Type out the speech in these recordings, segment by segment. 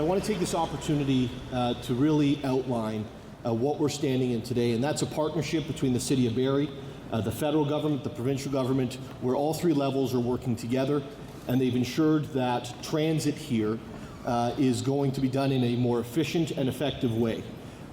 want to take this opportunity to really outline what we're standing in today, and that's a partnership between the City of Barrie, the federal government, the provincial government, where all three levels are working together, and they've ensured that transit here is going to be done in a more efficient and effective way.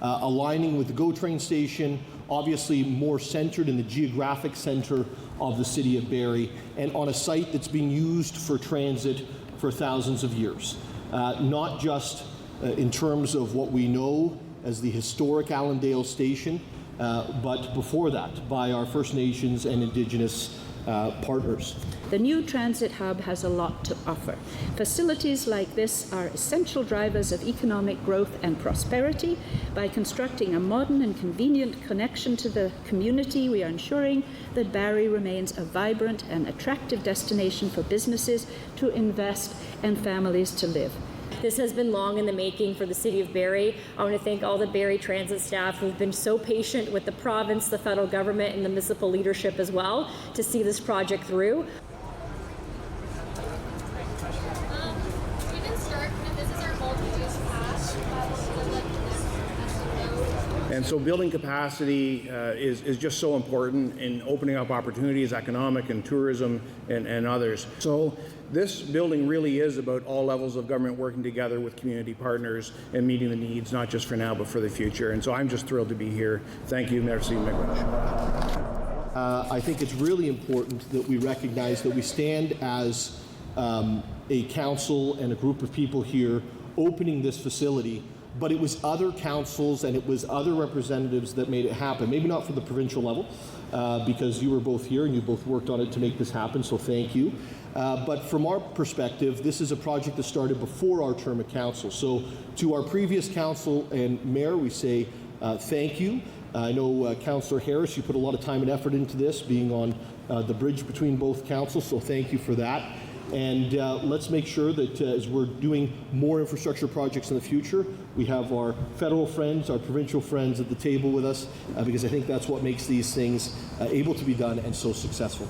Aligning with the GO train station, obviously more centered in the geographic center of the City of Barrie, and on a site that's been used for transit for thousands of years. Not just in terms of what we know as the historic Allandale station, but before that by our First Nations and Indigenous partners. The new transit hub has a lot to offer. Facilities like this are essential drivers of economic growth and prosperity. By constructing a modern and convenient connection to the community, we are ensuring that Barrie remains a vibrant and attractive destination for businesses to invest and families to live. This has been long in the making for the City of Barrie. I want to thank all the Barrie Transit staff who've been so patient with the province, the federal government, and the municipal leadership as well to see this project through. We can start. This is our multi-use pass. And so building capacity is just so important in opening up opportunities, economic and tourism and others. So this building really is about all levels of government working together with community partners and meeting the needs, not just for now, but for the future. And so I'm just thrilled to be here. Thank you. Merci. I think it's really important that we recognize that we stand as a council and a group of people here opening this facility, but it was other councils and it was other representatives that made it happen. Maybe not for the provincial level, because you were both here and you both worked on it to make this happen, so thank you. But from our perspective, this is a project that started before our term of council. So to our previous council and mayor, we say thank you. I know Councillor Harris, you put a lot of time and effort into this, being on the bridge between both councils, so thank you for that. And let's make sure that as we're doing more infrastructure projects in the future, we have our federal friends, our provincial friends at the table with us, because I think that's what makes these things able to be done and so successful.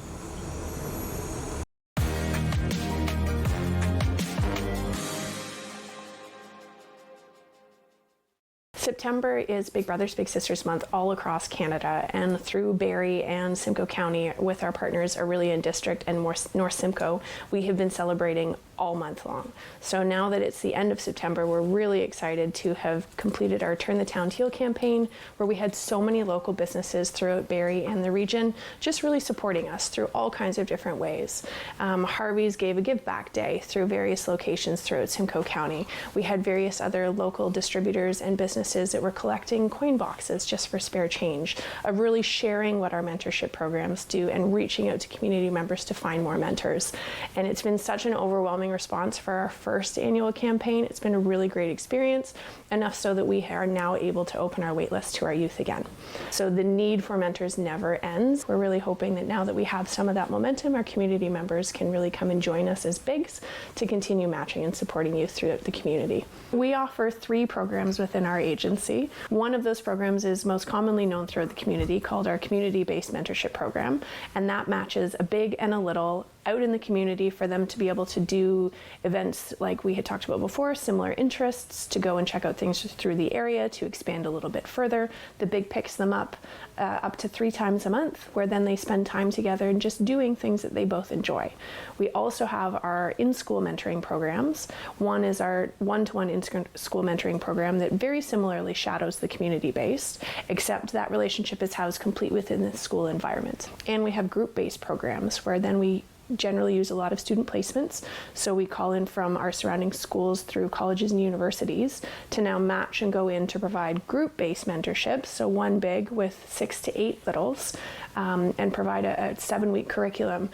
September is Big Brothers Big Sisters Month all across Canada, and through Barrie and Simcoe County with our partners Orillia District and North Simcoe, we have been celebrating all month long. So now that it's the end of September, we're really excited to have completed our Turn the Town Teal campaign, where we had so many local businesses throughout Barrie and the region just really supporting us through all kinds of different ways. Harvey's gave a give back day through various locations throughout Simcoe County. We had various other local distributors and businesses that were collecting coin boxes just for spare change, of really sharing what our mentorship programs do and reaching out to community members to find more mentors. And it's been such an overwhelming response for our first annual campaign. It's been a really great experience, enough so that we are now able to open our wait list to our youth again. So the need for mentors never ends. We're really hoping that now that we have some of that momentum, our community members can really come and join us as BIGs to continue matching and supporting youth throughout the community. We offer 3 programs within our agency. One of those programs is most commonly known throughout the community, called our community-based mentorship program, and that matches a big and a little out in the community for them to be able to do events like we had talked about before, similar interests, to go and check out things through the area, to expand a little bit further. The big picks them up to 3 times a month, where then they spend time together and just doing things that they both enjoy. We also have our in-school mentoring programs. One is our one-to-one in-school mentoring program that very similarly shadows the community-based, except that relationship is housed complete within the school environment. And we have group-based programs where then we generally use a lot of student placements. So we call in from our surrounding schools through colleges and universities to now match and go in to provide group-based mentorships. So one big with 6 to 8 littles, and provide a 7-week curriculum.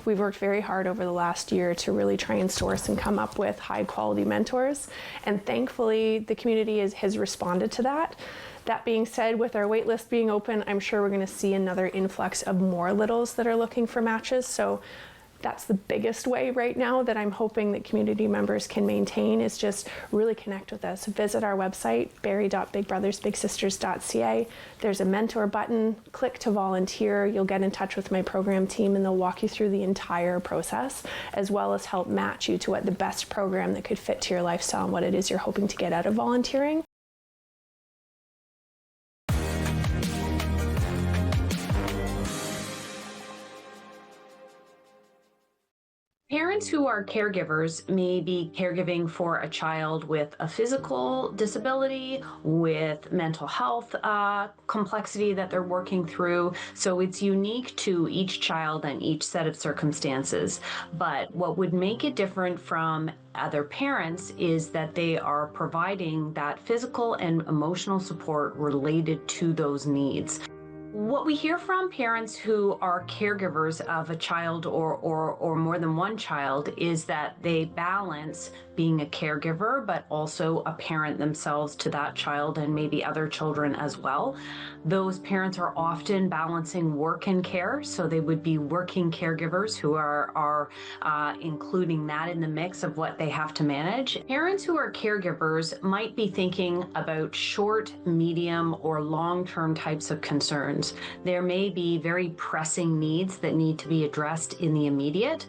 We've worked very hard over the last year to really try and source and come up with high-quality mentors. And thankfully, the community has responded to that. That being said, with our wait list being open, I'm sure we're going to see another influx of more littles that are looking for matches. So That's the biggest way right now that I'm hoping that community members can maintain, is just really connect with us. Visit our website, barrie.bigbrothersbigsisters.ca. There's a mentor button. Click to volunteer. You'll get in touch with my program team, and they'll walk you through the entire process, as well as help match you to what the best program that could fit to your lifestyle and what it is you're hoping to get out of volunteering. Parents who are caregivers may be caregiving for a child with a physical disability, with mental health complexity that they're working through. So it's unique to each child and each set of circumstances. But what would make it different from other parents is that they are providing that physical and emotional support related to those needs. What we hear from parents who are caregivers of a child or more than one child is that they balance being a caregiver, but also a parent themselves to that child and maybe other children as well. Those parents are often balancing work and care, so they would be working caregivers who are including that in the mix of what they have to manage. Parents who are caregivers might be thinking about short, medium, or long-term types of concerns. There may be very pressing needs that need to be addressed in the immediate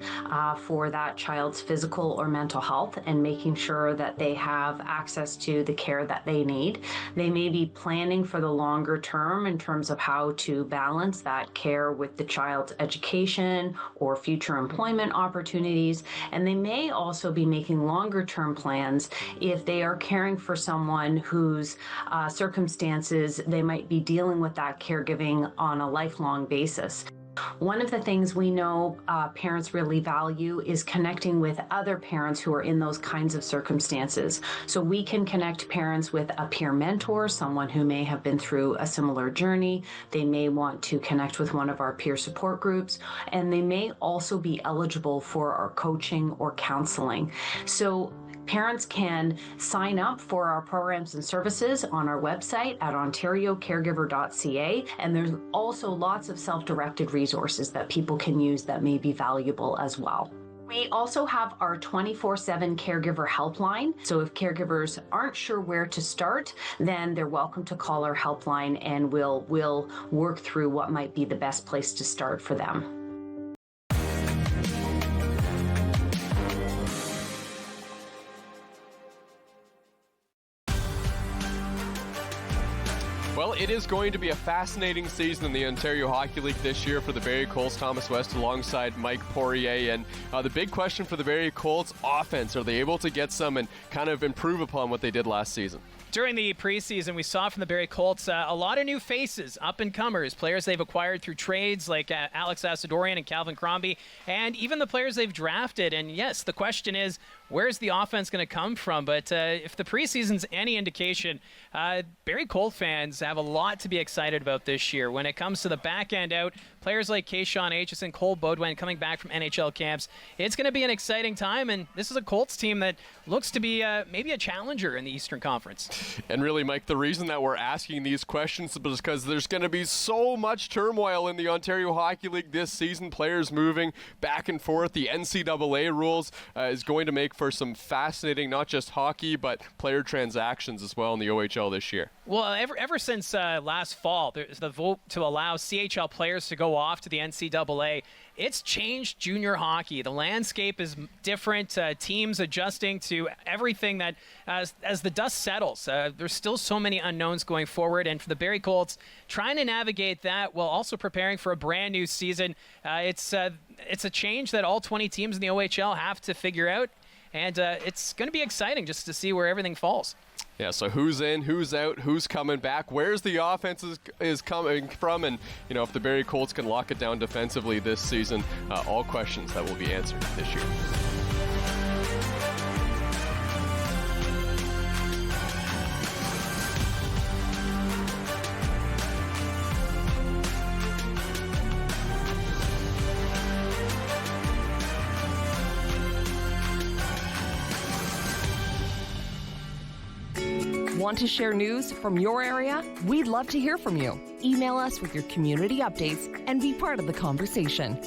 for that child's physical or mental health, and making sure that they have access to the care that they need. They may be planning for the longer term in terms of how to balance that care with the child's education or future employment opportunities. And they may also be making longer term plans if they are caring for someone whose circumstances they might be dealing with that caregiving on a lifelong basis. One of the things we know parents really value is connecting with other parents who are in those kinds of circumstances. So we can connect parents with a peer mentor, someone who may have been through a similar journey. They may want to connect with one of our peer support groups, and they may also be eligible for our coaching or counseling. So parents can sign up for our programs and services on our website at ontariocaregiver.ca, and there's also lots of self-directed resources that people can use that may be valuable as well. We also have our 24/7 caregiver helpline. So if caregivers aren't sure where to start, then they're welcome to call our helpline, and we'll work through what might be the best place to start for them. Well, it is going to be a fascinating season in the Ontario Hockey League this year for the Barrie Colts. Thomas West alongside Mike Poirier. And the big question for the Barrie Colts offense, are they able to get some and kind of improve upon what they did last season? During the preseason, we saw from the Barrie Colts a lot of new faces, up-and-comers, players they've acquired through trades like Alex Asadorian and Calvin Crombie, and even the players they've drafted. And yes, the question is, where's the offense going to come from? But if the preseason's any indication, Barrie Colt fans have a lot to be excited about this year. When it comes to the back end out, players like Kayshawn Aitchison, Cole Baudouin coming back from NHL camps, it's going to be an exciting time, and this is a Colts team that looks to be maybe a challenger in the Eastern Conference. And really, Mike, the reason that we're asking these questions is because there's going to be so much turmoil in the Ontario Hockey League this season, players moving back and forth. The NCAA rules is going to make for some fascinating, not just hockey, but player transactions as well in the OHL this year. Well, ever since last fall, there's the vote to allow CHL players to go off to the NCAA. It's changed junior hockey. The landscape is different. Teams adjusting to everything that, as the dust settles, there's still so many unknowns going forward. And for the Barrie Colts, trying to navigate that while also preparing for a brand new season, it's a change that all 20 teams in the OHL have to figure out. And it's going to be exciting just to see where everything falls. Yeah, so who's in, who's out, who's coming back, where's the offense is coming from, and if the Barrie Colts can lock it down defensively this season, all questions that will be answered this year. Want to share news from your area? We'd love to hear from you. Email us with your community updates and be part of the conversation.